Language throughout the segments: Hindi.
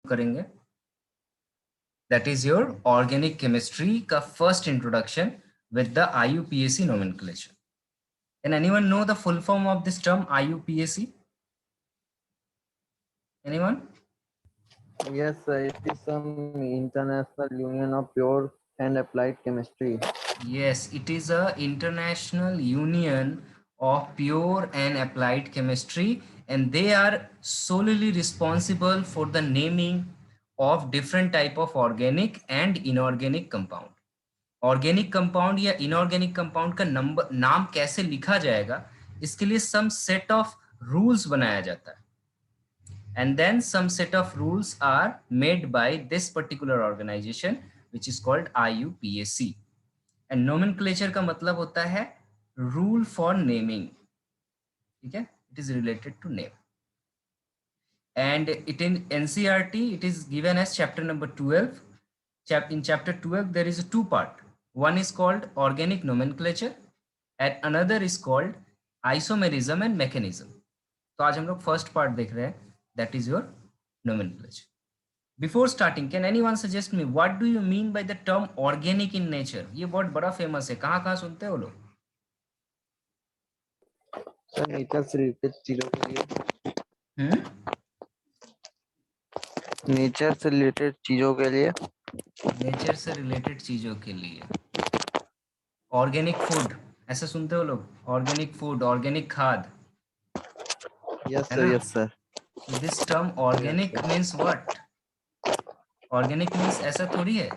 करेंगे, that is your organic chemistry का first introduction with the IUPAC nomenclature. Can anyone know the full form of this term IUPAC? Anyone? Yes, sir. It is some international union of pure and applied chemistry. Yes, it is a international union of pure and applied chemistry, and they are solely responsible for the naming of different type of organic and inorganic compound. Organic compound या इनऑर्गेनिक कंपाउंड का नंबर नाम कैसे लिखा जाएगा, इसके लिए सम सेट ऑफ रूल्स बनाया जाता है, and then some set of rules are made by this particular organisation which is called IUPAC. And nomenclature का मतलब होता है रूल फॉर नेमिंग, ठीक है, it is related to name. And it in NCERT it is given as chapter number 12. In chapter 12 there is a two part. One is called organic nomenclature and another is called isomerism and mechanism. तो आज हम लोग फर्स्ट पार्ट देख रहे हैं, that is your nomenclature. Before starting, can anyone suggest me what do you mean by the term organic in nature? ये वर्ड बड़ा फेमस है, कहाँ कहाँ सुनते हो लोग? सर नेचर से रिलेटेड चीजों के लिए. नेचर से रिलेटेड चीजों के लिए. नेचर से रिलेटेड चीजों के लिए. ऑर्गेनिक फूड ऐसा सुनते हो लोग? ऑर्गेनिक फूड, ऑर्गेनिक खाद. Yes sir, yes sir. This term organic means what? Organic means ऐसा थोड़ी है.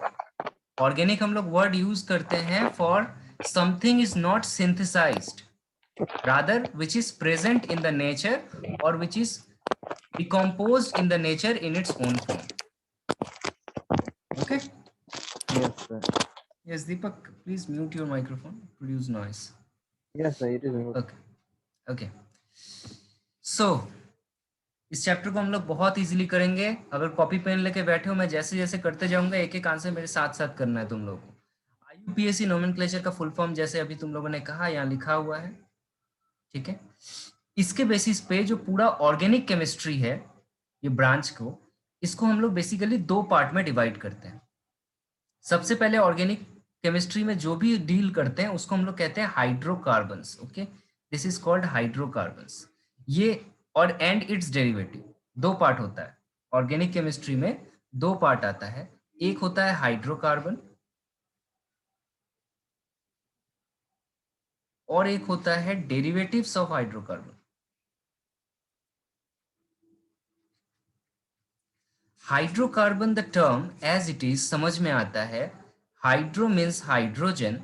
ऑर्गेनिक हम लोग वर्ड यूज करते हैं for something is not synthesized, rather which is present in the nature और which is decomposed in the nature in its own form. Okay? Yes sir. Yes, Deepak, please mute your microphone. Produce noise. Yes sir, it is. Okay. Okay. So, इस चैप्टर को हम लोग बहुत इजीली करेंगे. अगर कॉपी पेन लेके बैठे हो, मैं जैसे जैसे करते जाऊंगा, एक एक आंसर मेरे साथ साथ करना है तुम लोगों को. IUPAC नोमेनक्लेचर का फुल फॉर्म जैसे अभी तुम लोगों ने कहा यहाँ लिखा हुआ है, ठीक है. इसके बेसिस पे जो पूरा ऑर्गेनिक केमिस्ट्री है, ये ब्रांच को, इसको हम लोग बेसिकली दो पार्ट में डिवाइड करते हैं. सबसे पहले ऑर्गेनिक केमिस्ट्री में जो भी डील करते हैं उसको हम लोग कहते हैं hydrocarbons. Okay, this is called hydrocarbons. ये और एंड इट्स डेरिवेटिव, दो पार्ट होता है ऑर्गेनिक केमिस्ट्री में. दो पार्ट आता है, एक होता है हाइड्रोकार्बन और एक होता है derivatives of hydrocarbon. Hydrocarbon the term as it is समझ में आता है. Hydro means hydrogen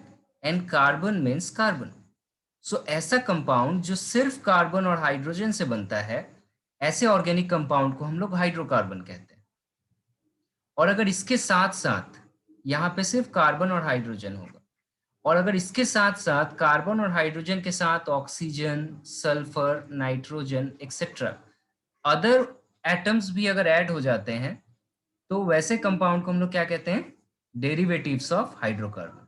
and carbon means carbon. So ऐसा कंपाउंड जो सिर्फ कार्बन और हाइड्रोजन से बनता है, ऐसे ऑर्गेनिक कंपाउंड को हम लोग हाइड्रोकार्बन कहते हैं. और अगर इसके साथ साथ यहाँ पे सिर्फ कार्बन और हाइड्रोजन होगा, और अगर इसके साथ साथ कार्बन और हाइड्रोजन के साथ oxygen, sulphur, nitrogen etcetera other atoms भी अगर ऐड हो जाते हैं, तो वैसे कंपाउंड को हम लोग क्या कहते हैं? Derivatives of hydrocarbon.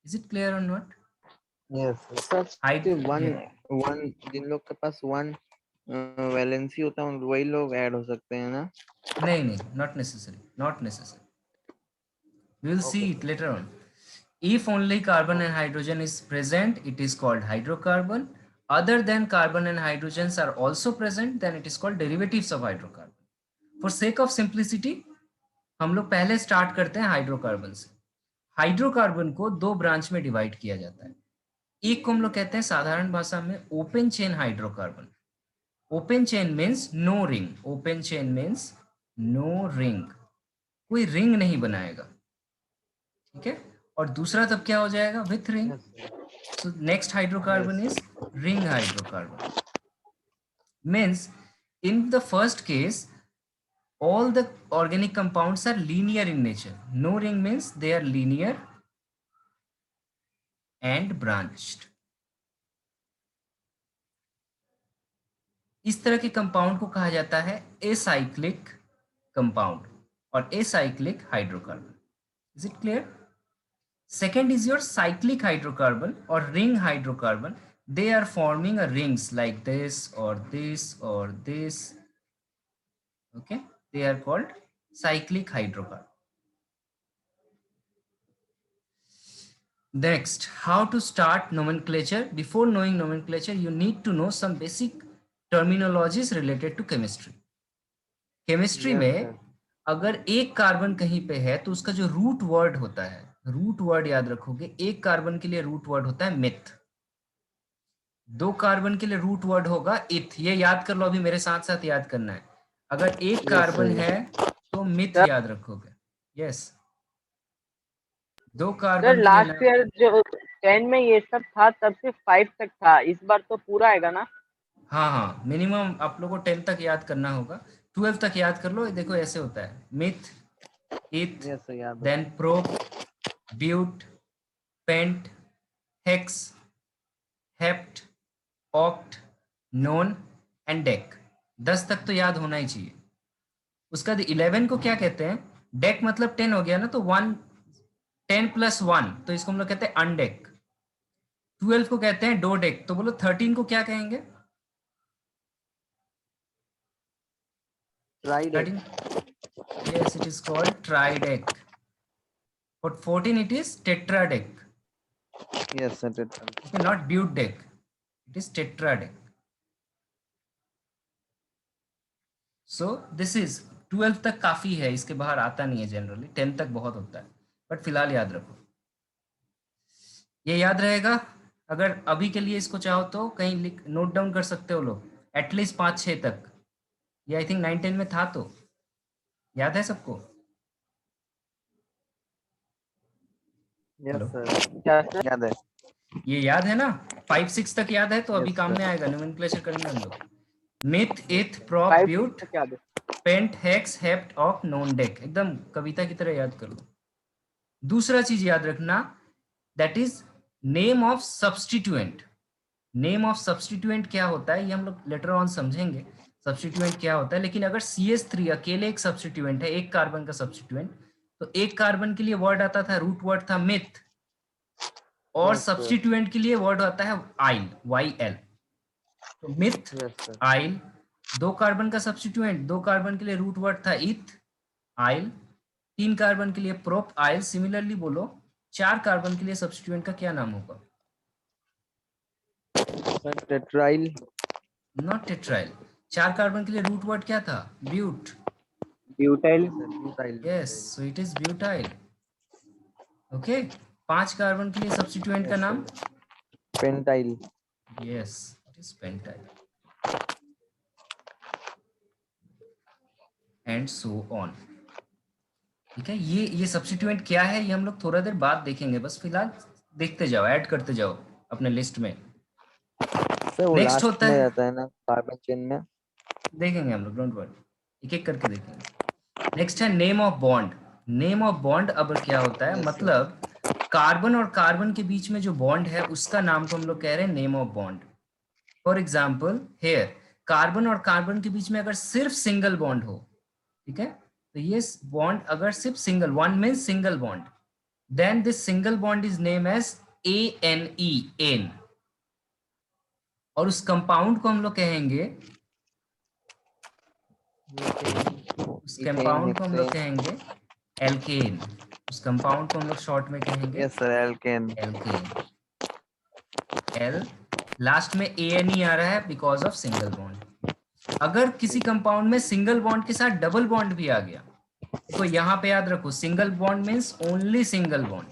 Is it clear और नॉट? Yes sir. वन जिन लोग के पास वन वैलेंसी होता है वही लोग ऐड हो सकते हैं ना? नहीं नहीं, not necessary, not necessary. We will see it later on. If only carbon and hydrogen is present, it is called hydrocarbon. Other than carbon and hydrogens are also present, then it is called derivatives of hydrocarbon. For sake of simplicity, हम लोग पहले स्टार्ट करते हैं हाइड्रोकार्बन से. हाइड्रोकार्बन को दो ब्रांच में डिवाइड किया जाता है. एक को हम लोग कहते हैं साधारण भाषा में open chain hydrocarbon. Open chain means no ring. Open chain means no ring, कोई रिंग नहीं बनाएगा, ठीक है. और दूसरा तब क्या हो जाएगा? With ring. So next hydrocarbon is ring hydrocarbon. Means in the first case all the organic compounds are linear in nature. No ring means they are linear and branched. इस तरह के कंपाउंड को कहा जाता है एसाइक्लिक कंपाउंड और acyclic hydrocarbon. Is it clear? Second is your cyclic hydrocarbon or ring hydrocarbon. They are forming a rings like this or this or this. Okay. they are called cyclic hydrocarbon. Next, how to start nomenclature. Before knowing nomenclature, you need to know some basic terminologies related to chemistry. Chemistry में अगर एक कार्बन कहीं पे है तो उसका जो रूट वर्ड होता है, रूट वर्ड याद रखोगे, एक कार्बन के लिए रूट वर्ड होता है मिथ, 2 कार्बन के लिए रूट वर्ड होगा इथ। ये याद कर लो, अभी मेरे साथ साथ याद करना है। अगर एक कार्बन है तो मिथ याद रखोगे। यस, 2 कार्बन के लिए लास्ट ईयर जो 10 में ये सब था तब से 5 तक था, इस बार तो पूरा आएगा ना? हाँ हाँ, मिनिमम आप लोगों को 10 तक याद करना होगा, 12 तक याद कर लो। देखो ऐसे होता है, meth, eth, then prop, but, pent, hex, hept, oct, non and dec. 10 तक तो याद होना ही चाहिए। उसका 11 को क्या कहते हैं? डेक मतलब 10 हो गया ना, तो 1 10 + 1, तो इसको हम लोग कहते हैं अनडेक। 12 को कहते हैं डो डेक। तो बोलो 13 को क्या कहेंगे? Trideck. Yes, it is called trideck. For 14 it is tetradeck. Yes, sir. Tetradeck. Okay, not butedeck. It is tetradeck. So this is 12 तक काफी है, इसके बाहर आता नहीं है जनरली, 10 तक बहुत होता है, बट फिलहाल याद रखो। ये याद रहेगा। अगर अभी के लिए इसको चाहो तो कहीं नोट डाउन कर सकते हो लोग, एटलीस्ट 5-6 तक। ये आई थिंक 9-10 में था, तो याद है सबको? Yes, sir. याद है। ये याद है ना? 5-6 तक याद है तो अभी काम में आएगा, नोमेनक्लेचर करेंगे हम लोग। Meth, eth, prop, but, pent, hex, hept, oct, non, dec. एकदम कविता की तरह याद कर लो। दूसरा चीज याद रखना, that is name of substituent. Name of substituent क्या होता है ये हम लोग लेटर ऑन समझेंगे, सब्स्टिट्यूएंट क्या होता है। लेकिन अगर CH3 अकेले एक सब्स्टिट्यूएंट है, एक कार्बन का सब्स्टिट्यूएंट, तो एक कार्बन के लिए वर्ड आता था, रूट वर्ड था मिथ, और सब्स्टिट्यूएंट के लिए वर्ड आता है आइल, YL। तो मिथ, आइल, 2 कार्बन का सब्स्टिट्यूएंट, 2 कार्बन के लिए रूट वर्ड था इथ, आइल, 3 कार्बन के लिए प्रोप, आइल। सिमिलरली बोलो 4 कार्बन के लिए सब्स्टिट्यूएंट का क्या नाम होगा? टेट्राइल। नॉट टेट्राइल। 4 कार्बन के लिए रूट वर्ड क्या था? But, butyl. Yes, so it is butyl. Okay, 5 carbon के लिए सब्स्टिट्यूएंट का नाम? Pentyl. Yes, it is pentyl, and so on. ठीक है, ये सब्स्टिट्यूएंट क्या है ये हम लोग थोड़ा देर बाद देखेंगे, बस फिलहाल देखते जाओ, ऐड करते जाओ अपने लिस्ट में। नेक्स्ट होता है, रहता है ना कार्बन चेन में, देखेंगे हम लोग, डोंट वरी, एक एक करके देखेंगे। नेक्स्ट है name of bond. Name of bond अब क्या होता है? मतलब कार्बन और कार्बन के बीच में जो बॉन्ड है उसका नाम को हम लोग कह रहे हैं name of bond. For example hair, carbon और कार्बन के बीच में अगर सिर्फ सिंगल बॉन्ड हो, ठीक है, तो ये बॉन्ड अगर सिर्फ single, one means single bond, then this single bond is name as ANE, ane. और उस कंपाउंड को हम लोग कहेंगे, उस कंपाउंड को हम लोग कहेंगे एल्केन। उस कंपाउंड को हम लोग शॉर्ट में कहेंगे यस सर, एल्केन। एल्केन। एल लास्ट में ANE आ रहा है बिकॉज ऑफ सिंगल बॉन्ड। अगर किसी कंपाउंड में सिंगल बॉन्ड के साथ डबल बॉन्ड भी आ गया, तो यहाँ पे याद रखो, single bond means only single bond.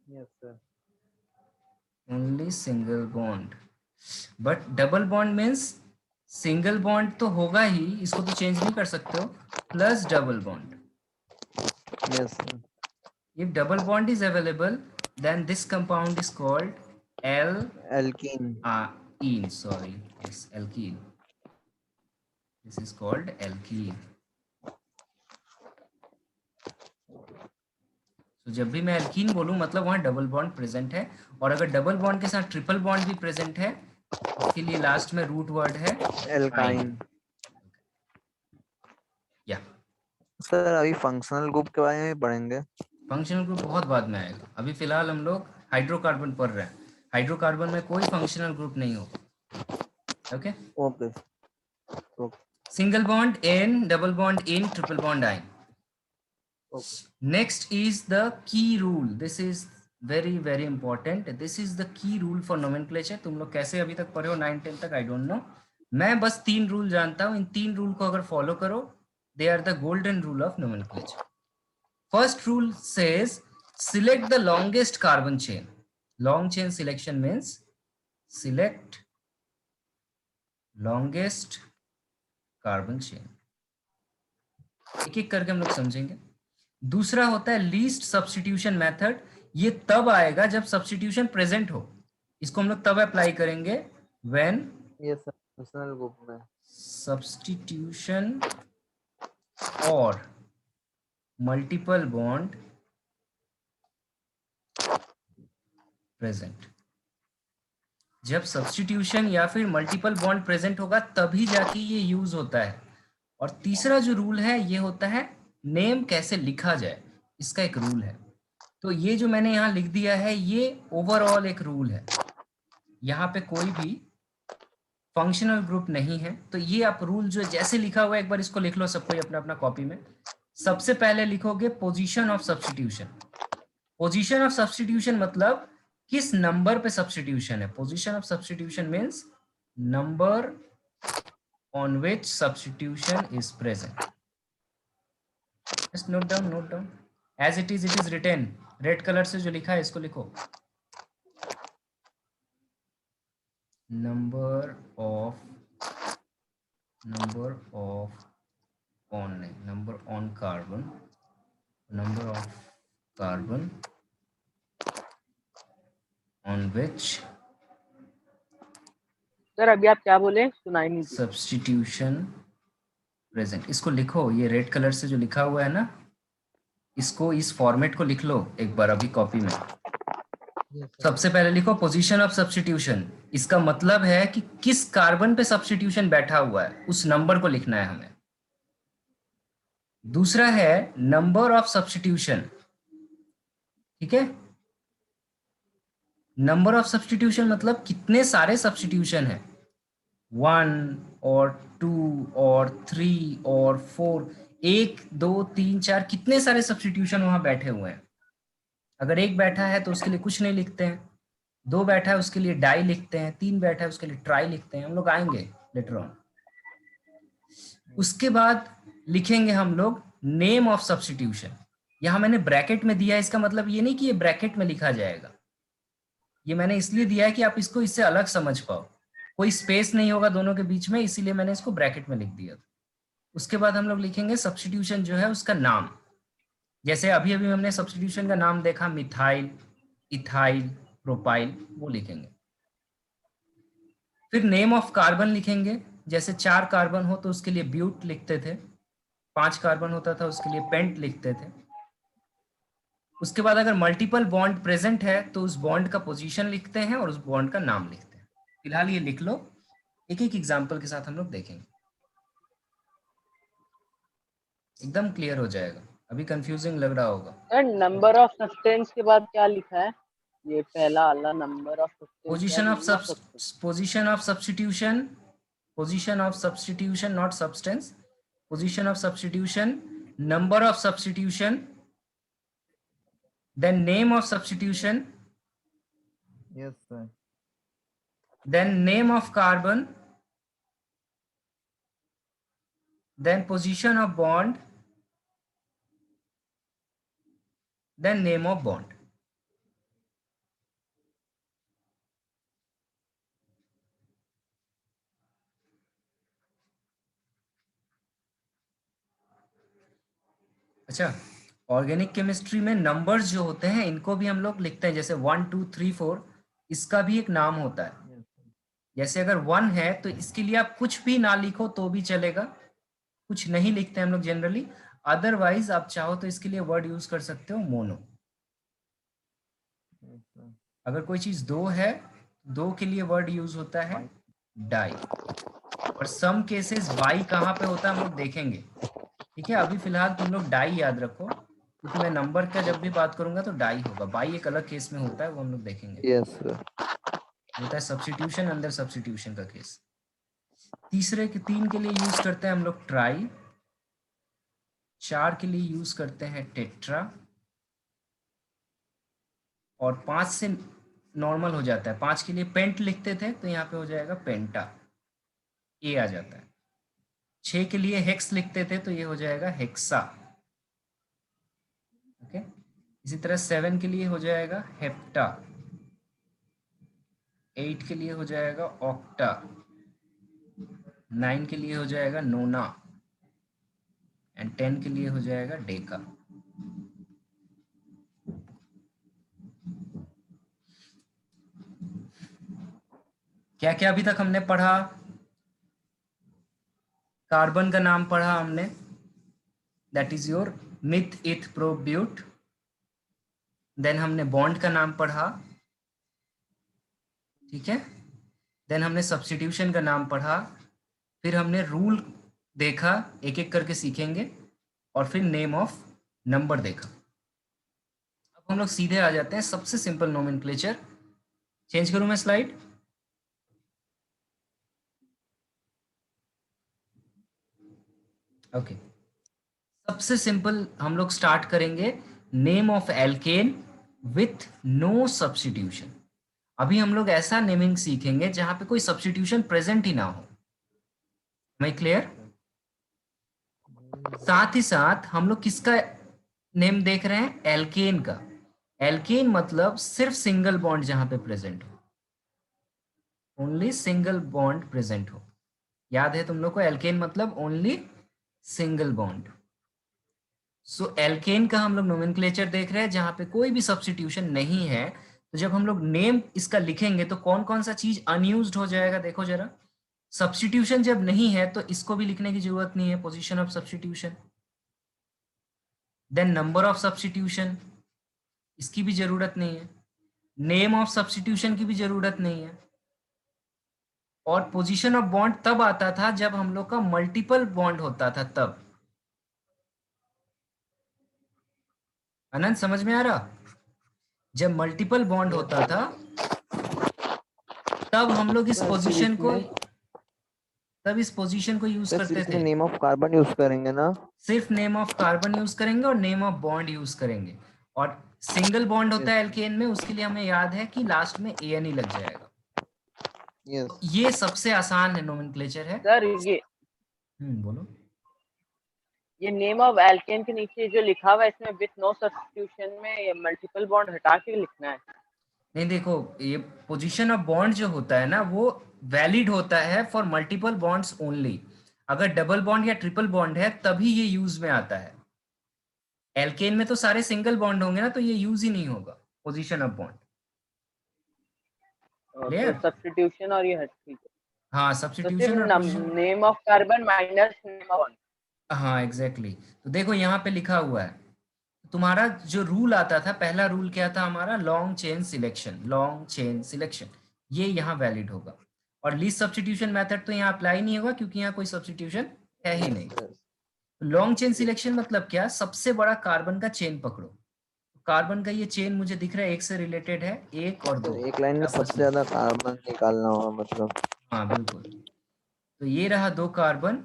Yes sir, only single bond. But double bond means single bond तो होगा ही, इसको तो चेंज नहीं कर सकते हो, plus double bond. Yes sir. If double bond is available, then this compound is called alkene. Alkene, sorry, yes, alkene. This is called alkene. तो जब भी मैं alkene बोलूं मतलब वहां डबल बॉन्ड प्रेजेंट है, और अगर डबल बॉन्ड के साथ ट्रिपल बॉन्ड भी प्रेजेंट है, उसके लिए लास्ट में रूट वर्ड है एल्काइन। या सर अभी फंक्शनल ग्रुप के बारे में पढ़ेंगे। फंक्शनल ग्रुप बहुत बाद में आएगा, अभी फिलहाल हम लोग हाइड्रोकार्बन पढ़ रहे हैं। हाइड्रोकार्बन में कोई फंक्शनल ग्रुप नहीं होगा। Okay. Okay. Okay. Single bond N, double bond in, triple bond I. Okay. Next is the key rule. This is very important. This is the key rule for nomenclature. तुम लोग कैसे अभी तक पढ़े हो 9-10 तक, I don't know. मैं बस 3 रूल जानता हूँ. इन 3 रूल को अगर फॉलो करो, they are the golden rule of nomenclature. First rule says select the longest carbon chain. Long chain selection means select longest carbon chain. एक एक करके हम लोग समझेंगे. दूसरा होता है लीस्ट सब्स्टिट्यूशन मेथड. ये तब आएगा जब सब्स्टिट्यूशन प्रेजेंट हो. इसको हम लोग तब अप्लाई करेंगे व्हेन ये फंक्शनल ग्रुप में सब्स्टिट्यूशन और मल्टीपल बॉन्ड प्रेजेंट. जब सब्स्टिट्यूशन या फिर मल्टीपल बॉन्ड प्रेजेंट होगा तभी जाके ये यूज होता है. और तीसरा जो रूल है ये होता है नेम कैसे लिखा जाए, इसका एक रूल है. तो ये जो मैंने यहाँ लिख दिया है ये ओवरऑल एक रूल है. यहाँ पे कोई भी फंक्शनल ग्रुप नहीं है. तो ये आप रूल जो जैसे लिखा हुआ है एक बार इसको लिख लो सब कोई अपना अपना कॉपी में. सबसे पहले लिखोगे position of substitution. Position of substitution मतलब किस नंबर पे सब्स्टिट्यूशन है. Position of substitution means number on which substitution is present. Just note down as it is written. Red colour से जो लिखा है इसको लिखो. number of carbon, number of carbon on which sir अभी आप क्या बोले, सुनाई नहीं दिया. Substitution present. इसको लिखो, ये रेड कलर से जो लिखा हुआ है ना, इसको इस फॉर्मेट को लिख लो एक बार अभी कॉपी में. सबसे पहले लिखो पोजीशन ऑफ सब्स्टिट्यूशन. इसका मतलब है कि किस कार्बन पे सब्स्टिट्यूशन बैठा हुआ है उस नंबर को लिखना है हमें. दूसरा है नंबर ऑफ सब्स्टिट्यूशन. ठीक है, नंबर ऑफ सब्स्टिट्यूशन मतलब कितने सारे सब्स्टिट्यूशन है. 1 और 2 और 3 और 4, 1 2 3 4, कितने सारे सब्स्टिट्यूशन वहां बैठे हुए हैं. अगर एक बैठा है तो उसके लिए कुछ नहीं लिखते हैं. 2 बैठा है उसके लिए डाई लिखते हैं. 3 बैठा है उसके लिए ट्राई लिखते हैं. हम लोग आएंगे लेटर ऑन. उसके बाद लिखेंगे हम लोग नेम ऑफ सब्स्टिट्यूशन. यहां मैंने ब्रैकेट में दिया है, इसका मतलब ये नहीं कि ये ब्रैकेट में लिखा जाएगा. ये मैंने इसलिए दिया है कि आप इसको इससे अलग समझ पाओ. कोई स्पेस नहीं होगा दोनों के बीच में, इसीलिए मैंने इसको ब्रैकेट में लिख दिया. उसके बाद हम लोग लिखेंगे सब्स्टिट्यूशन जो है उसका नाम. जैसे अभी हमने सब्स्टिट्यूशन का नाम देखा, मिथाइल, इथाइल, प्रोपाइल, वो लिखेंगे. फिर नेम ऑफ कार्बन लिखेंगे. जैसे 4 कार्बन हो तो उसके लिए ब्यूट लिखते थे. 5 कार्बन होता था उसके लिए पेंट लिखते थे. उसके बाद अगर मल्टीपल बॉन्ड प्रेजेंट है तो उस बॉन्ड का पोजीशन लिखते हैं और उस बॉन्ड का नाम लिखते हैं. फिलहाल ये लिख लो, एक एक एग्जांपल के साथ हम लोग देखेंगे. एकदम क्लियर हो जाएगा. अभी कंफ्यूजिंग लग रहा होगा. सर नंबर ऑफ सब्सटेंस के बाद क्या लिखा है, ये पहला वाला number of position of substitution, position of substitution not substance. Position of substitution, number of substitution, then name of substitution, yes sir, then name of carbon, then position of bond, then name of bond. अच्छा, ऑर्गेनिक केमिस्ट्री में नंबर्स जो होते हैं इनको भी हम लोग लिखते हैं. जैसे 1 2 3 4, इसका भी एक नाम होता है. जैसे अगर 1 है तो इसके लिए आप कुछ भी ना लिखो तो भी चलेगा. कुछ नहीं लिखते हम लोग जनरली. अदरवाइज आप चाहो तो इसके लिए वर्ड यूज कर सकते हो मोनो. अगर कोई चीज 2 है, 2 के लिए वर्ड यूज होता है डाई. और सम केसेस बाई कहाँ पे होता है हम लोग देखेंगे. ठीक है, अभी फिलहाल तुम लोग डाई याद रखो, क्योंकि मैं नंबर का जब भी बात करूंगा तो डाई होगा. बाई एक अलग केस में होता है, वो हम लोग देखेंगे. yes sir, होता है सब्स्टिट्यूशन, अंदर सब्स्टिट्यूशन का केस. तीन के लिए यूज करते हैं हम लोग ट्राई, 4 के लिए यूज करते हैं टेट्रा, और 5 से नॉर्मल हो जाता है। 5 के लिए पेंट लिखते थे तो यहाँ पे हो जाएगा पेंटा, ए आ जाता है। 6 के लिए हेक्स लिखते थे तो ये हो जाएगा हेक्सा। ओके, इसी तरह 7 के लिए हो जाएगा हेप्टा, 8 के लिए हो जाएगा ऑक्टा, 9 के लिए हो जाएगा नोना, एंड 10 के लिए हो जाएगा डेका। क्या क्या अभी तक हमने पढ़ा? कार्बन का नाम पढ़ा हमने, that is your meth eth pro but. Then हमने बॉन्ड का नाम पढ़ा, ठीक है। देन हमने सब्स्टिट्यूशन का नाम पढ़ा, फिर हमने रूल देखा, एक एक करके सीखेंगे, और फिर नेम ऑफ नंबर देखा। अब हम लोग सीधे आ जाते हैं सबसे सिंपल नोमेनक्लेचर। चेंज करूं मैं स्लाइड? ओके, सबसे सिंपल हम लोग स्टार्ट करेंगे name of alkane with no substitution. अभी हम लोग ऐसा नेमिंग सीखेंगे जहां पे कोई सब्स्टिट्यूशन प्रेजेंट ही ना हो। मैं क्लियर? साथ ही साथ हम लोग किसका नेम देख रहे हैं? एल्केन का। एल्केन मतलब सिर्फ सिंगल बॉन्ड जहां पे प्रेजेंट हो, ओनली सिंगल बॉन्ड प्रेजेंट हो। याद है तुम लोग को? एल्केन मतलब ओनली सिंगल बॉन्ड। सो एल्केन का हम लोग नोमेनक्लेचर देख रहे हैं जहां पे कोई भी सब्स्टिट्यूशन नहीं है। तो जब हम लोग नेम इसका लिखेंगे तो कौन कौन सा चीज अनयूज्ड हो जाएगा, देखो जरा। सब्स्टिट्यूशन जब नहीं है तो इसको भी लिखने की जरूरत नहीं है, position of substitution. Then number of substitution, इसकी भी जरूरत नहीं है। नेम ऑफ सब्स्टिट्यूशन की भी जरूरत नहीं है। और पोजीशन ऑफ बॉन्ड तब आता था जब हम लोग का मल्टीपल बॉन्ड होता था, तब। अनंत, समझ में आ रहा? जब मल्टीपल बॉन्ड होता था तब हम लोग इस पोजीशन को यूज करते थे। नेम ऑफ कार्बन यूज करेंगे ना? सिर्फ नेम ऑफ कार्बन यूज करेंगे और नेम ऑफ बॉन्ड यूज करेंगे। और सिंगल बॉन्ड होता है एल्केन में, उसके लिए हमें याद है कि लास्ट में एन ही लग जाएगा। यस। ये सबसे आसान है नोमेनक्लेचर है। सर ये बोलो। ये नेम ऑफ एल्केन के नीचे जो लिखा हुआ है इसमें विथ नो सब्स्टिट्यूशन में ये मल्टीपल बॉन्ड हटा के लिखना है? नहीं, देखो, ये पोजीशन ऑफ बॉन्ड जो होता है ना वो वैलिड होता है फॉर मल्टीपल बॉन्ड्स ओनली। अगर डबल बॉन्ड या ट्रिपल बॉन्ड है तभी ये यूज में आता है। एल्केन में तो सारे सिंगल बॉन्ड होंगे ना, तो ये यूज ही नहीं होगा पोजीशन ऑफ बॉन्ड। तो क्लियर? सब्स्टिट्यूशन और ये ठीक है। हाँ, तो सब्स्टिट्यूशन और सिर्फ name of carbon minus name of bond. हाँ एग्जैक्टली तो देखो यहाँ पे लिखा हुआ है। तुम्हारा जो रूल आता था, पहला रूल क्या था हमारा? Long chain selection. Long chain selection ये यहाँ वैलिड होगा। और लीस्ट सब्स्टिट्यूशन मेथड तो यहाँ अप्लाई नहीं होगा क्योंकि यहाँ कोई सब्स्टिट्यूशन है ही नहीं। लॉन्ग चेन सिलेक्शन मतलब क्या? सबसे बड़ा कार्बन का चेन पकड़ो। कार्बन का ये चेन मुझे दिख रहा है एक से रिलेटेड है, 1 और 2। एक लाइन में सबसे ज्यादा कार्बन निकालना होगा मतलब। हाँ बिल्कुल। तो ये रहा 2 कार्बन,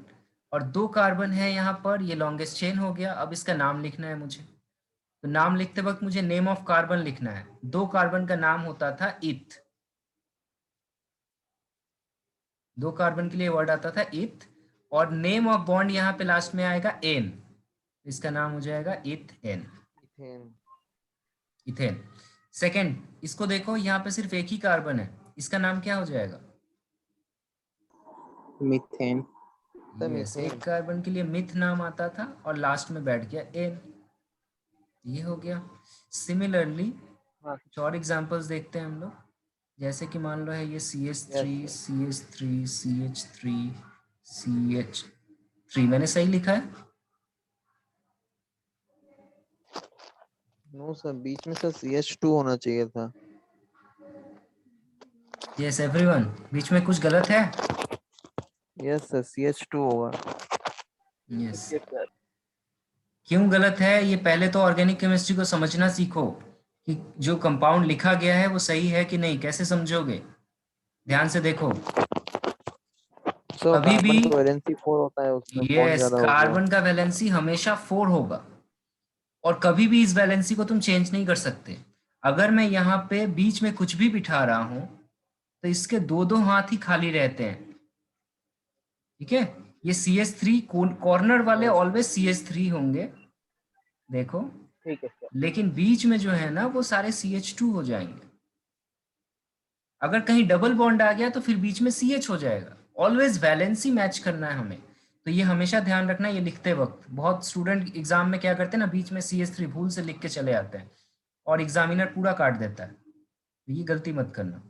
और 2 कार्बन है यहाँ पर, ये लॉन्गेस्ट चेन हो गया। अब इसका नाम लिखना है मुझे। तो नाम लिखते वक्त मुझे नेम ऑफ कार्बन लिखना है। 2 कार्बन का नाम होता था इथ। 2 कार्बन के लिए वर्ड आता था इथ, और नेम ऑफ बॉन्ड यहाँ पे लास्ट में आएगा एन। इसका नाम हो जाएगा इथेन। इथेन। सेकेंड, इसको देखो, यहाँ पे सिर्फ एक ही कार्बन है, इसका नाम क्या हो जाएगा? मीथेन। यस, एक कार्बन के लिए मिथ नाम आता था और लास्ट में बैठ गया एन। ये हो गया। सिमिलरली और एग्जांपल्स देखते हैं हम लोग। जैसे कि मान लो है ये CH3 CH3 CH3 CH3, मैंने सही लिखा है? नो सर, बीच में सर CH2 होना चाहिए था। यस एवरीवन, बीच में कुछ गलत है? यस सर, CH2 होगा। यस। क्यों गलत है? ये पहले तो ऑर्गेनिक केमिस्ट्री को समझना सीखो कि जो कंपाउंड लिखा गया है वो सही है कि नहीं। कैसे समझोगे? ध्यान से देखो। So कभी भी कार्बन का वैलेंसी 4 होता है, उसमें बॉन्ड यस, ज्यादा हो गया। कार्बन का वैलेंसी हमेशा 4 होगा और कभी भी इस वैलेंसी को तुम चेंज नहीं कर सकते। अगर मैं यहाँ पे बीच में कुछ भी बिठा रहा हूं तो इसके दो दो हाथ ही खाली रहते हैं, ठीक है। ये CH3 कॉर्नर वाले Yes. ऑलवेज CH3 होंगे, देखो, ठीक है सर। लेकिन बीच में जो है ना वो सारे CH2 हो जाएंगे। अगर कहीं डबल बॉन्ड आ गया तो फिर बीच में CH हो जाएगा। ऑलवेज वैलेंसी मैच करना है हमें, तो ये हमेशा ध्यान रखना। ये लिखते वक्त बहुत स्टूडेंट एग्जाम में क्या करते हैं ना, बीच में CH3 भूल से लिख के चले आते हैं और एग्जामिनर पूरा काट देता है, तो ये गलती मत करना।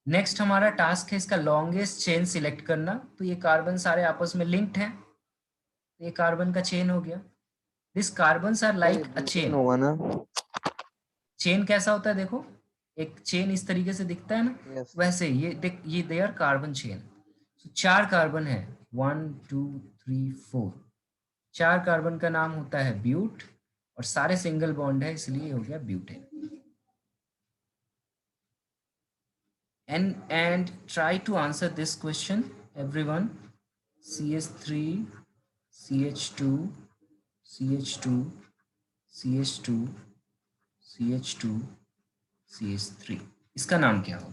नेक्स्ट हमारा टास्क है इसका लॉन्गेस्ट चेन सिलेक्ट करना। तो ये कार्बन सारे आपस में लिंक्ड हैं, तो ये कार्बन का चेन हो गया। दिस कार्बन्स आर तो ये लाइक अ ब्यूटेन चेन। होगा ना? चेन कैसा होता है देखो, एक चेन इस तरीके से दिखता है ना, Yes. वैसे ये देख, ये दे आर कार्बन चेन। तो 4 कार्बन है, 1 2 3 4। 4 कार्बन का नाम होता है ब्यूट और सारे सिंगल बॉन्ड है, इसलिए हो गया butane. and try to answer this question everyone. CH3 CH2 CH2 CH2 CH2 CH3, इसका नाम क्या हो?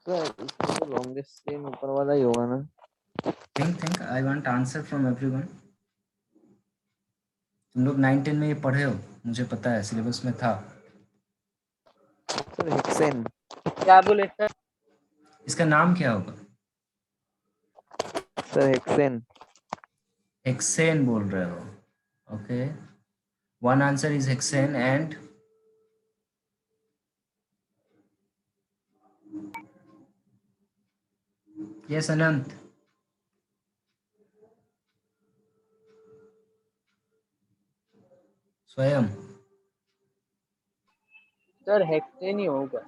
सर इसमें तो लॉन्गेस्ट चेन ऊपर वाला ही होगा ना? think I want answer from everyone. तुम लोग 9-10 में ये पढ़े हो, मुझे पता है, सिलेबस में था। Sir hexane. क्या बोले सर? इसका नाम क्या होगा? Sir hexane. हेक्सेन बोल रहे हो? Okay, one answer is hexane and yes Anant. Swayam sir hexane ही होगा।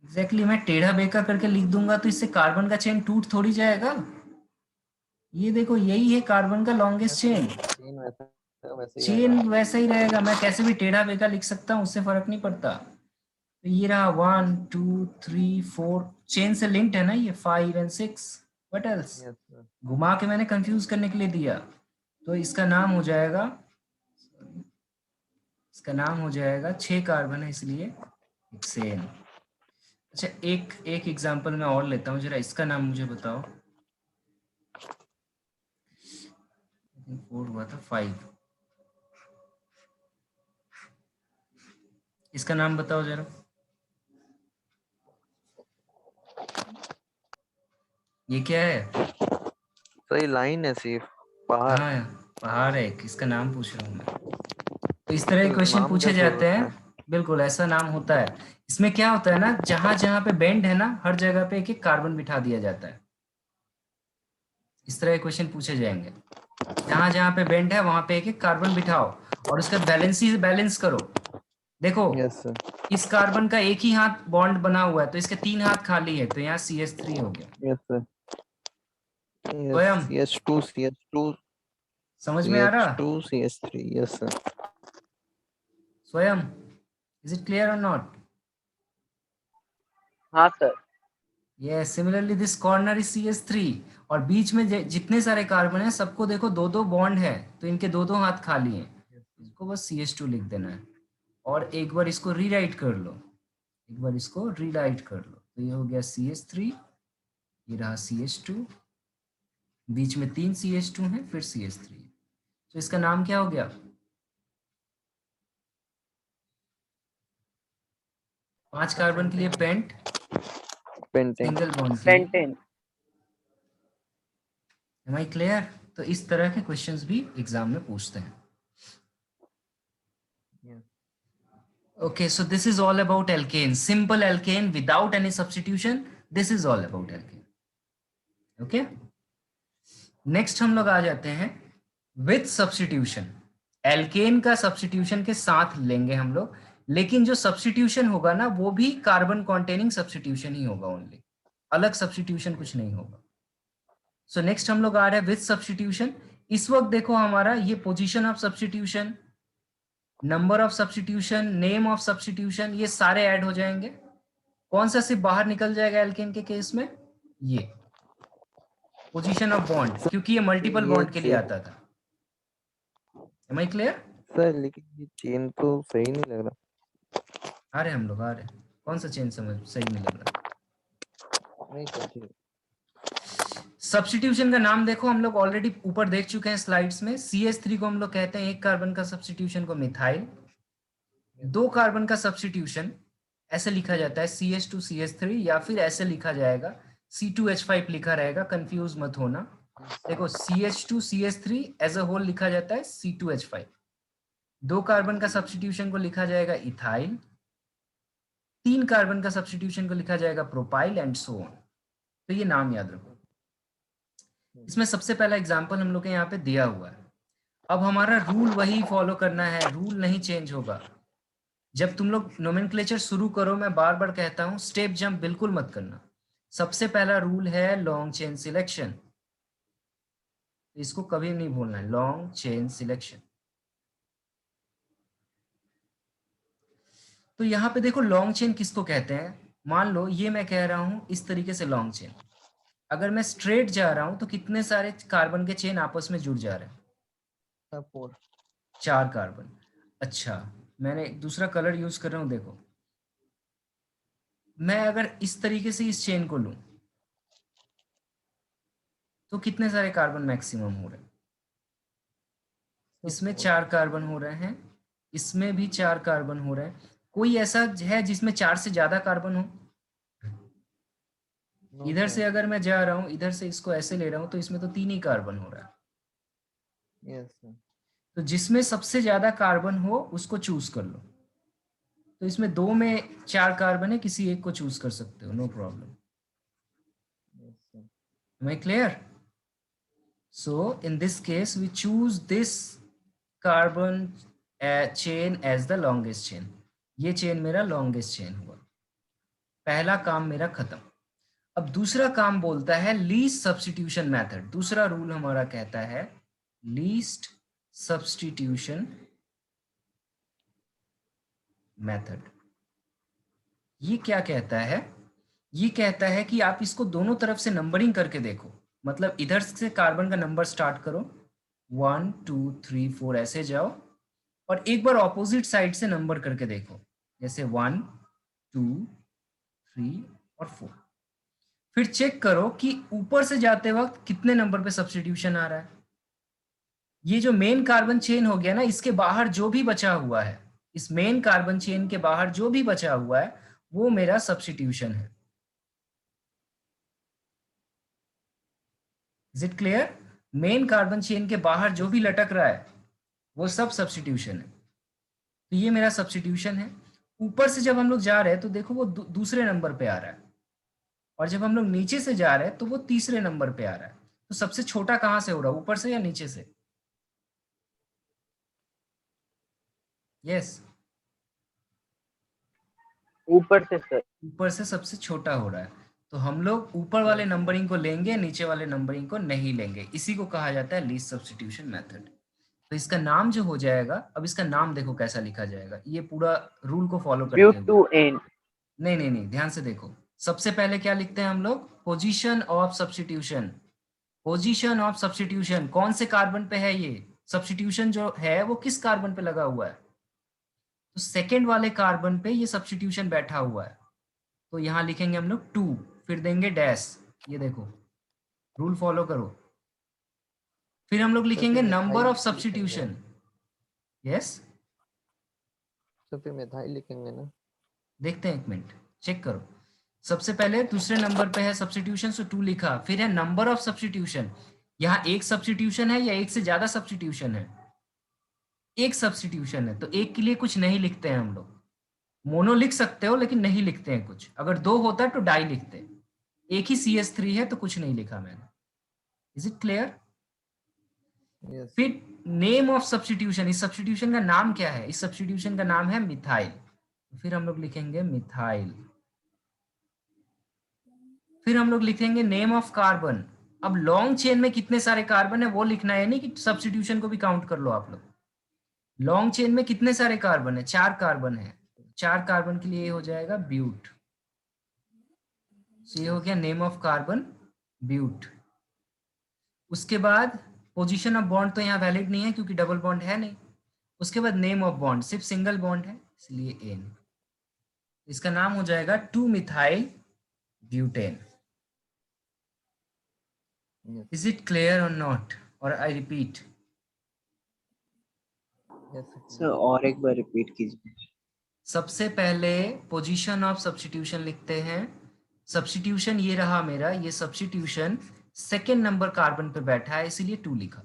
एग्जैक्टली मैं टेढ़ा बेका करके लिख दूंगा तो इससे कार्बन का चेन टूट थोड़ी जाएगा। ये देखो, यही है कार्बन का लॉन्गेस्ट चेन। चेन वैसे ही चेन रहेगा। वैसा ही रहेगा, मैं कैसे भी टेढ़ा बेका लिख सकता हूँ, उससे फर्क नहीं पड़ता। तो ये रहा 1 2 3 4, चेन से लिंक्ड है ना ये, 5 and 6। What else? Yes sir. घुमा के मैंने कंफ्यूज करने के लिए दिया। तो इसका नाम हो जाएगा, इसका नाम हो जाएगा, 6 कार्बन है इसलिए हेक्सेन। अच्छा, एक एक एग्जांपल मैं और लेता हूँ, जरा इसका नाम मुझे बताओ। 4 हुआ था, 5। इसका नाम बताओ जरा। ये क्या है? सही लाइन है सिर्फ पहाड़। हाँ, पहाड़ है एक, इसका नाम पूछ रहा हूँ मैं। तो इस तरह के सर क्वेश्चन नाम का पूछे जाते जरूरत हैं। है। बिल्कुल ऐसा नाम होता है। इसमें क्या होता है ना, जहां जहां पे बेंड है ना, हर जगह पे एक एक कार्बन बिठा दिया जाता है। इस तरह के क्वेश्चन पूछे जाएंगे। जहां जहां पे बेंड है वहां पे एक एक कार्बन बिठाओ और उसका बैलेंसी से बैलेंस करो। देखो, यस सर। इस कार्बन का एक ही हाथ बॉन्ड बना हुआ है तो इसके 3 हाथ खाली है, तो यहाँ CH3 हो गया। Yes sir. यस स्वयं CH2 CH2 समझ में आ रहा? CH2 CH3। Yes sir. स्वयं, इज इट क्लियर और नॉट? हाँ सर। ये similarly this corner is CH3 और बीच में जितने सारे कार्बन है सबको देखो दो दो बॉन्ड है, तो इनके दो दो हाथ खाली हैं, इसको बस CH2 लिख देना है। और एक बार इसको रीराइट कर लो, एक बार इसको रीराइट कर लो, तो ये हो गया CH3, ये रहा CH2, बीच में 3 CH2 है, फिर CH3। तो इसका नाम क्या हो गया? 5 कार्बन के लिए पेंट, पेंटेन। सिंगल बॉन्ड के लिए पेंटेन। M I clear? तो इस तरह के क्वेश्चंस भी एग्जाम में पूछते हैं। Okay, so this is all about alkane. Simple alkane without any substitution. This is all about alkane. Okay. Next हम लोग आ जाते हैं with substitution. एल्केन का सब्स्टिट्यूशन के साथ लेंगे हम लोग, लेकिन जो सब्स्टिट्यूशन होगा ना वो भी कार्बन कॉन्टेनिंग सब्स्टिट्यूशन ही होगा ओनली, अलग सब्स्टिट्यूशन कुछ नहीं होगा। सो नेक्स्ट हम लोग आ रहे हैं विथ सब्स्टिट्यूशन। इस वक्त देखो हमारा ये position of substitution, number of substitution, name of substitution, ये सारे ऐड हो जाएंगे। कौन सा सिर्फ बाहर निकल जाएगा एल्केन के केस में? ये पोजीशन ऑफ बॉन्ड, क्योंकि ये मल्टीपल ये बॉन्ड के लिए आता था। M I clear? सर लेकिन ये चेन तो सही नहीं लग रहा। आ रहे हम लोग, आ रहे। कौन सा चेंज समझ सही नहीं लग रहा? नहीं सर, सब्स्टिट्यूशन का नाम देखो, हम लोग ऑलरेडी ऊपर देख चुके हैं स्लाइड्स में। CH3 को हम लोग कहते हैं एक कार्बन का सब्स्टिट्यूशन को मिथाइल। 2 कार्बन का सब्स्टिट्यूशन ऐसे लिखा जाता है CH2CH3, या फिर ऐसे लिखा जाएगा C2H5 लिखा रहेगा, कंफ्यूज मत होना। देखो CH2CH3 एज अ होल लिखा जाता है C2H5। 2 कार्बन का सब्स्टिट्यूशन को लिखा जाएगा इथाइल। 3 कार्बन का सब्स्टिट्यूशन को लिखा जाएगा प्रोपाइल, एंड सो ऑन। तो ये नाम याद रखो। इसमें सबसे पहला एग्जाम्पल हम लोग के यहाँ पे दिया हुआ है। अब हमारा रूल वही फॉलो करना है, रूल नहीं चेंज होगा। जब तुम लोग नोमेनक्लेचर शुरू करो, मैं बार बार कहता हूं स्टेप जंप बिल्कुल मत करना। सबसे पहला रूल है लॉन्ग चेन सिलेक्शन, इसको कभी नहीं भूलना है, लॉन्ग चेन सिलेक्शन। तो यहाँ पे देखो लॉन्ग चेन किसको कहते हैं। मान लो ये मैं कह रहा हूं इस तरीके से लॉन्ग चेन, अगर मैं स्ट्रेट जा रहा हूं तो कितने सारे कार्बन के चेन आपस में जुड़ जा रहे हैं? 4 कार्बन। अच्छा, मैंने दूसरा कलर यूज कर रहा हूं, देखो मैं अगर इस तरीके से इस चेन को लूं तो कितने सारे कार्बन मैक्सिमम हो रहे हैं? इसमें 4 कार्बन हो रहे हैं, इसमें भी 4 कार्बन हो रहे हैं। कोई ऐसा है जिसमें 4 से ज्यादा कार्बन हो? इधर से अगर मैं जा रहा हूं, इधर से इसको ऐसे ले रहा हूं, तो इसमें तो 3 ही कार्बन हो रहा है। Yes sir. तो जिसमें सबसे ज्यादा कार्बन हो उसको चूज कर लो। तो इसमें 2 में 4 कार्बन है, किसी एक को चूज कर सकते हो, no problem. Am I clear? So in this case we choose this carbon chain as the longest chain. ये चेन मेरा longest chain हुआ। पहला काम मेरा खत्म। अब दूसरा काम बोलता है लीस्ट सब्स्टिट्यूशन मेथड। दूसरा रूल हमारा कहता है लीस्ट सब्स्टिट्यूशन मेथड। ये क्या कहता है? ये कहता है कि आप इसको दोनों तरफ से नंबरिंग करके देखो। मतलब इधर से कार्बन का नंबर स्टार्ट करो, 1 2 3 4 ऐसे जाओ, और एक बार ऑपोजिट साइड से नंबर करके देखो, जैसे 1 2 3 और 4। फिर चेक करो कि ऊपर से जाते वक्त कितने नंबर पे सब्स्टिट्यूशन आ रहा है। ये जो मेन कार्बन चेन हो गया ना, इसके बाहर जो भी बचा हुआ है, इस मेन कार्बन चेन के बाहर जो भी बचा हुआ है वो मेरा सब्स्टिट्यूशन है। Is it clear? Main carbon chain के बाहर जो भी लटक रहा है वो सब सब्स्टिट्यूशन है। तो ये मेरा सब्स्टिट्यूशन है। ऊपर से जब हम लोग जा रहे हैं तो देखो वो दूसरे नंबर पे आ रहा है, और जब हम लोग नीचे से जा रहे हैं तो वो तीसरे नंबर पे आ रहा है। तो सबसे छोटा कहां से हो रहा है, ऊपर से या नीचे से? यस, ऊपर से सर। ऊपर से सबसे छोटा हो रहा है। तो हम लोग ऊपर वाले नंबरिंग को लेंगे, नीचे वाले नंबरिंग को नहीं लेंगे। इसी को कहा जाता है लीस्ट सब्स्टिट्यूशन मेथड। तो इसका नाम जो हो जाएगा, अब इसका नाम देखो कैसा लिखा जाएगा, ये पूरा रूल को फॉलो करते हुए। ब्यूटेन। नहीं नहीं नहीं, ध्यान से देखो। सबसे पहले क्या लिखते हैं हम लोग? Position of substitution. Position of substitution कौन से कार्बन पे है? ये सब्स्टिट्यूशन जो है वो किस कार्बन पे लगा हुआ है? तो सेकेंड वाले कार्बन पे ये सब्स्टिट्यूशन बैठा हुआ है। तो यहां लिखेंगे हम लोग 2, फिर देंगे डैश। ये देखो, रूल फॉलो करो। फिर हम लोग लिखेंगे नंबर ऑफ सब्स्टिट्यूशन। यस, तो फिर मिथाइल लिखेंगे ना? देखते हैं, एक मिनट चेक करो। सबसे पहले दूसरे नंबर पे है सब्स्टिट्यूशन, सो 2 लिखा। फिर है नंबर ऑफ सब्स्टिट्यूशन, यहाँ एक सब्स्टिट्यूशन है या एक से ज्यादा सब्स्टिट्यूशन है? एक सब्स्टिट्यूशन है, तो एक के लिए कुछ नहीं लिखते हैं हम लोग। मोनो लिख सकते हो लेकिन नहीं लिखते हैं कुछ। अगर 2 होता तो डाई लिखते। एक ही CH3 है तो कुछ नहीं लिखा मैंने। Is it clear? यस। फिर नेम ऑफ सब्स्टिट्यूशन, इस सब्स्टिट्यूशन का नाम क्या है? इस सब्स्टिट्यूशन का नाम है मिथाइल। फिर हम लोग लिखेंगे मिथाइल। फिर हम लोग लिखेंगे नेम ऑफ कार्बन। अब लॉन्ग चेन में कितने सारे कार्बन है वो लिखना है, नहीं कि सब्स्टिट्यूशन को भी काउंट कर लो आप लोग। लॉन्ग चेन में कितने सारे कार्बन है? 4 कार्बन है। 4 कार्बन के लिए ये हो जाएगा ब्यूट। ये हो गया नेम ऑफ कार्बन ब्यूट। उसके बाद पोजीशन ऑफ बॉन्ड तो यहाँ वैलिड नहीं है क्योंकि डबल बॉन्ड है नहीं। उसके बाद नेम ऑफ बॉन्ड सिर्फ सिंगल बॉन्ड है इसलिए एन। इसका नाम हो जाएगा 2 methyl butane. Is it clear और नॉट? और आई रिपीट? सर और एक बार रिपीट कीजिए। सबसे पहले पोजीशन ऑफ सब्स्टिट्यूशन लिखते हैं। सब्स्टिट्यूशन ये रहा मेरा, ये सब्स्टिट्यूशन सेकेंड नंबर कार्बन पे बैठा है इसीलिए 2 लिखा।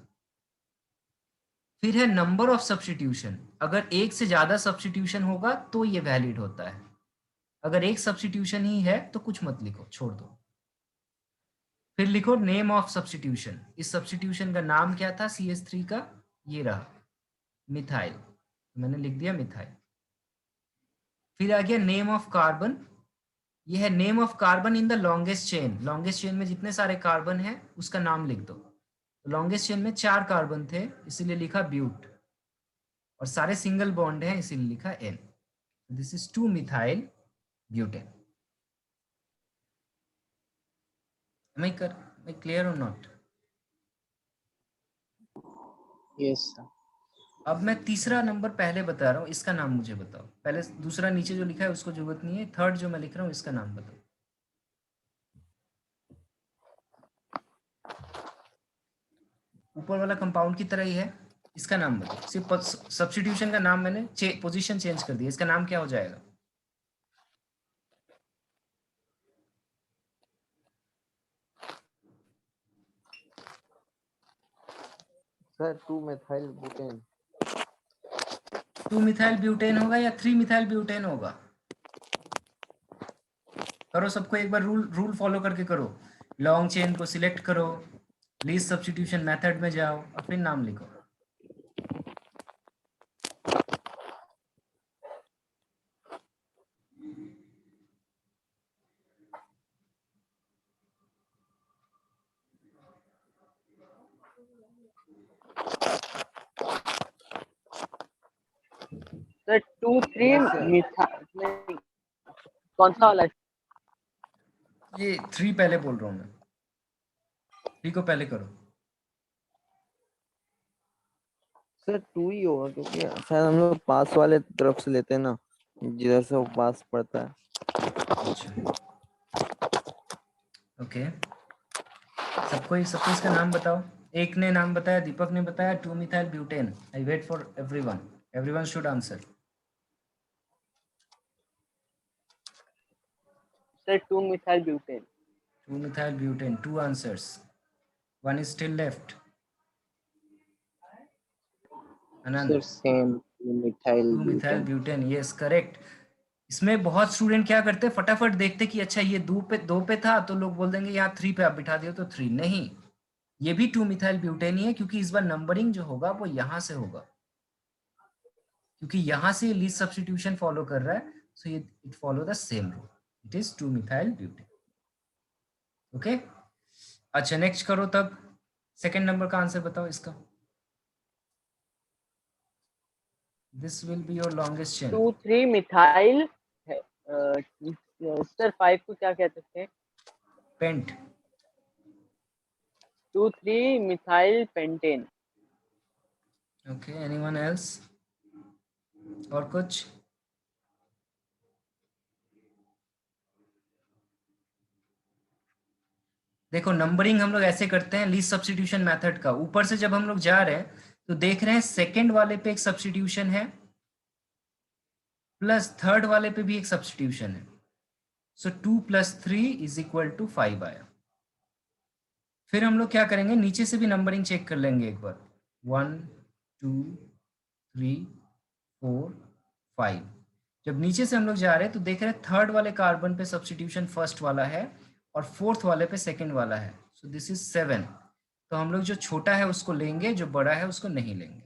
फिर है नंबर ऑफ सब्स्टिट्यूशन, अगर एक से ज्यादा सब्स्टिट्यूशन होगा तो ये वैलिड होता है। अगर एक सब्स्टिट्यूशन ही है तो कुछ मत लिखो, छोड़ दो। फिर लिखो नेम ऑफ सब्स्टिट्यूशन। इस सब्स्टिट्यूशन का नाम क्या था CH3 का? ये रहा मिथाइल, मैंने लिख दिया मिथाइल। फिर आ गया नेम ऑफ कार्बन। ये है name of carbon in the longest chain. Longest chain में जितने सारे कार्बन है उसका नाम लिख दो। लॉन्गेस्ट चेन में 4 कार्बन थे इसीलिए लिखा ब्यूट, और सारे सिंगल बॉन्ड हैं इसीलिए लिखा ane. This is 2 methyl butane. Am I clear or not? Yes sir. अब मैं तीसरा नंबर पहले बता रहा हूँ, इसका नाम मुझे बताओ। पहले दूसरा नीचे जो लिखा है उसको जरूरत नहीं है, थर्ड जो मैं लिख रहा हूँ इसका नाम बताओ। ऊपर वाला कंपाउंड की तरह ही है, इसका नाम बताओ। सिर्फ सब्स्टिट्यूशन का नाम मैंने पोजीशन चेंज कर दिया, इसका नाम क्या हो जाएगा? Sir 2 methyl butane. 2 methyl butane होगा या 3 मिथाइल ब्यूटेन होगा? करो सबको एक बार, रूल फॉलो करके करो। लॉन्ग चेन को सिलेक्ट करो, लीस्ट सब्स्टिट्यूशन मेथड में जाओ और फिर नाम लिखो। सर 2-3 मिथाइल कौन सा वाला है? ये 3 पहले बोल रहा हूँ मैं, 3 को पहले करो। सर 2 ही होगा क्योंकि शायद हम लोग पास वाले तरफ से लेते हैं ना, जिधर से वो पास पड़ता है। अच्छा ओके, सबको इसका नाम बताओ। एक ने नाम बताया, दीपक ने बताया 2 methyl butane. I wait for everyone should answer. Sir 2 methyl butane. 2 methyl butane, 2 answers, 1 is still left. Anand, sir same methyl 2 methyl butane, yes correct। इसमें बहुत स्टूडेंट क्या करते हैं, फटाफट देखते कि अच्छा ये 2 पे था तो लोग बोल देंगे यहाँ 3 पे आप बिठा दियो तो 3 नहीं, ये भी 2 मिथाइल ब्यूटेन ही है, क्योंकि इस बार नंबरिंग जो होगा वो यहाँ से होगा, क्योंकि यहाँ से लीस्ट सब्स्टिट्यूशन फॉलो कर रहा है, सो ये it follow the same rule, it is 2 methyl butane. Okay अच्छा नेक्स्ट करो, तब सेकेंड नंबर का आंसर बताओ इसका। This will be your longest chain. 2-3 methyl sir 5 को क्या कहते थे? Pent. 2-3 methyl pentane. Okay anyone else? और कुछ? देखो नंबरिंग हम लोग ऐसे करते हैं लीस्ट सब्स्टिट्यूशन मेथड का। ऊपर से जब हम लोग जा रहे हैं तो देख रहे हैं सेकंड वाले पे एक सब्स्टिट्यूशन है प्लस थर्ड वाले पे भी एक सब्स्टिट्यूशन है, सो 2 + 3 = 5 आया। फिर हम लोग क्या करेंगे, नीचे से भी नंबरिंग चेक कर लेंगे एक बार, 1 2 3 4 5। जब नीचे से हम लोग जा रहे हैं तो देख रहे हैं थर्ड वाले कार्बन पे सब्स्टिट्यूशन फर्स्ट वाला है और फोर्थ वाले पे सेकंड वाला है, सो दिस इज 7। तो हम लोग जो छोटा है उसको लेंगे, जो बड़ा है उसको नहीं लेंगे।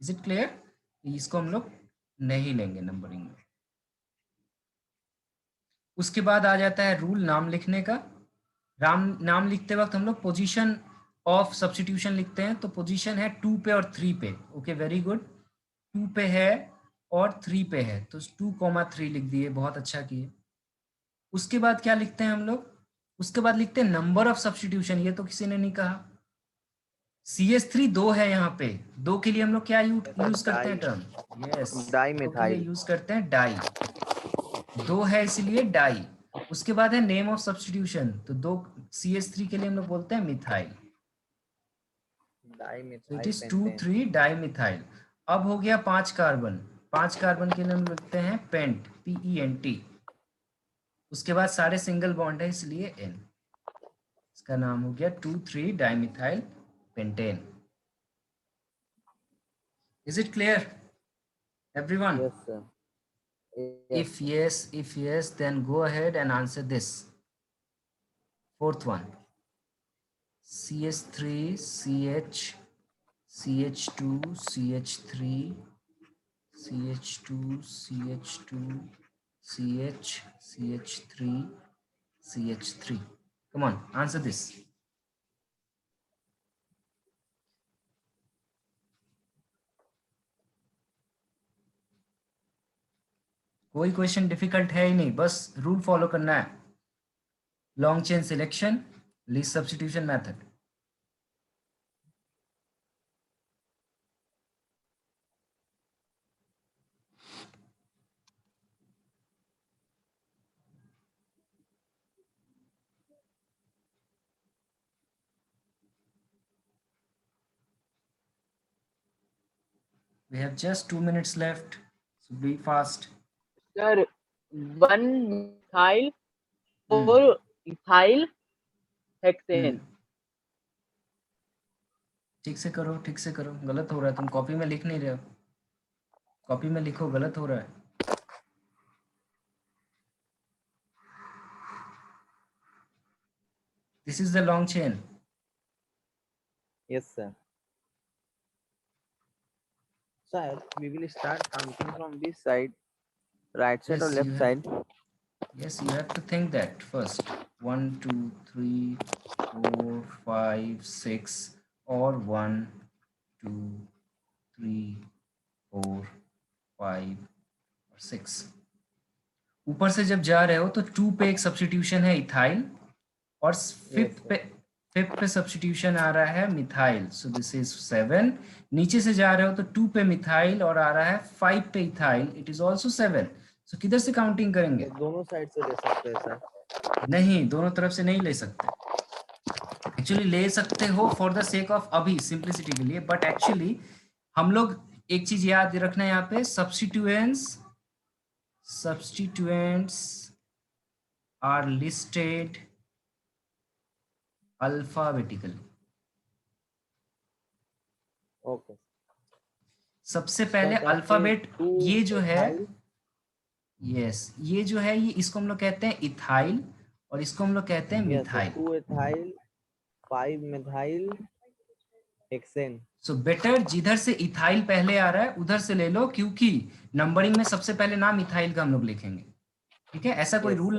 Is it clear? इसको हम लोग नहीं लेंगे नंबरिंग में। उसके बाद आ जाता है रूल नाम लिखने का। नाम लिखते वक्त हम लोग पोजीशन ऑफ सब्स्टिट्यूशन लिखते हैं तो पोजीशन है 2 पे और 3 पे। Okay, very good. 2 पे है और 3 पे है तो 2,3 लिख दिए, बहुत अच्छा किए। उसके बाद क्या लिखते हैं हम लोग? उसके बाद लिखते हैं नंबर ऑफ सब्स्टिट्यूशन। ये तो किसी ने नहीं कहा। CH3 2 है यहाँ पे, 2 के लिए हम लोग क्या यूज करते हैं टर्म? यस, 2 के लिए डाइमिथाइल। यूज करते हैं डाई। 2 है इसलिए डाई। उसके बाद है नेम ऑफ सब्स्टिट्यूशन, तो 2 CH3 के लिए हम लोग बोलते हैं मिथाइल। तो इट इज 2,3 डाइमिथाइल। अब हो गया 5 कार्बन। 5 कार्बन के लिए हम लिखते हैं पेंट, PENT। उसके बाद सारे सिंगल बॉन्ड है इसलिए N। इसका नाम हो गया 2,3 dimethyl pentane. Is it clear, everyone? Yes, sir. If yes, then go ahead and answer this. Fourth one. CH3, CH, CH2, CH3, CH2, CH2, CH, CH3, CH3. Come on, answer this. कोई क्वेश्चन डिफिकल्ट है ही नहीं, बस रूल फॉलो करना है। Long chain selection, least substitution method. We have just 2 minutes left, so be fast. Sir, 1 methyl 4 ethyl hexane. ठीक से करो, ठीक से करो, गलत हो रहा है, तुम कॉपी में लिख नहीं रहे हो। कॉपी में लिखो, गलत हो रहा है। This is the long chain. Yes, sir. Sir, we will start counting from this side, right side or Yes, left side. Yes, you have to think that first. 1, 2, 3, 4, 5, 6, or 1, 2, 3, 4, 5 और 6। ऊपर से जब जा रहे हो तो 2 पे एक सब्स्टिट्यूशन है इथाइल और फिफ्थ पे सब्स्टिट्यूशन आ रहा है मिथाइल, सो दिस इज 7। नीचे से जा रहे हो तो 2 पे मिथाइल और आ रहा है 5 पे इथाइल, इट इज आल्सो 7। सो किधर से काउंटिंग करेंगे? दोनों साइड से ले सकते हैं सर। नहीं, दोनों तरफ से नहीं ले सकते। एक्चुअली ले सकते हो फॉर द सेक ऑफ अभी सिंप्लिसिटी के लिए, बट एक्चुअली हम लोग एक चीज याद रखना है यहाँ पे, substituents are listed alphabetically. Okay. सबसे पहले अल्फाबेट ये जो है, यस, ये जो है, ये इसको हम लोग कहते हैं इथाइल और इसको हम लोग कहते हैं methyl. 2 ethyl 5 methyl hexane। So better जिधर से इथाइल पहले आ रहा है उधर से ले लो, क्योंकि नंबरिंग में सबसे पहले नाम इथाइल का हम लोग लिखेंगे। ठीक है, ऐसा कोई रूल